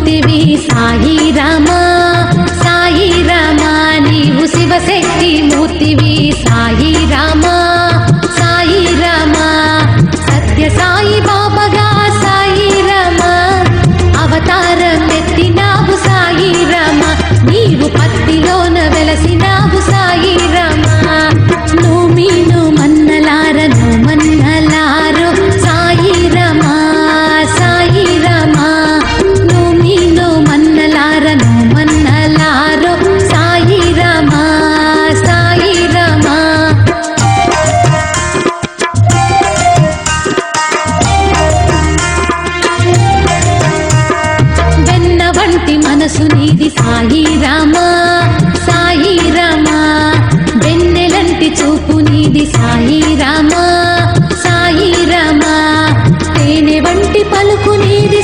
మూర్తివి సాయి రామ సాయి రామ నీవు శివశక్తి మూర్తివి సాయి రామ సాయి రామ సత్య సాయి బాబాగా సాయి రామ అవతారం ఎత్తినావు సాయి రామ నీవు పత్తిలోన వెలసినావు సాయి రామ నూమీను మన్నలారను మన్నలారో సాయి రామ సాయి రామ నూమీను మన్నలారను మన్నలారో సాయి రామ సాయి రామ వెన్న వంటి మనసు నీది సాయి రామ సాయి రామ వెన్నెలంటి చూపు నీది సాయి రామ సాయి రామ తేనె వంటి పలుకు నీది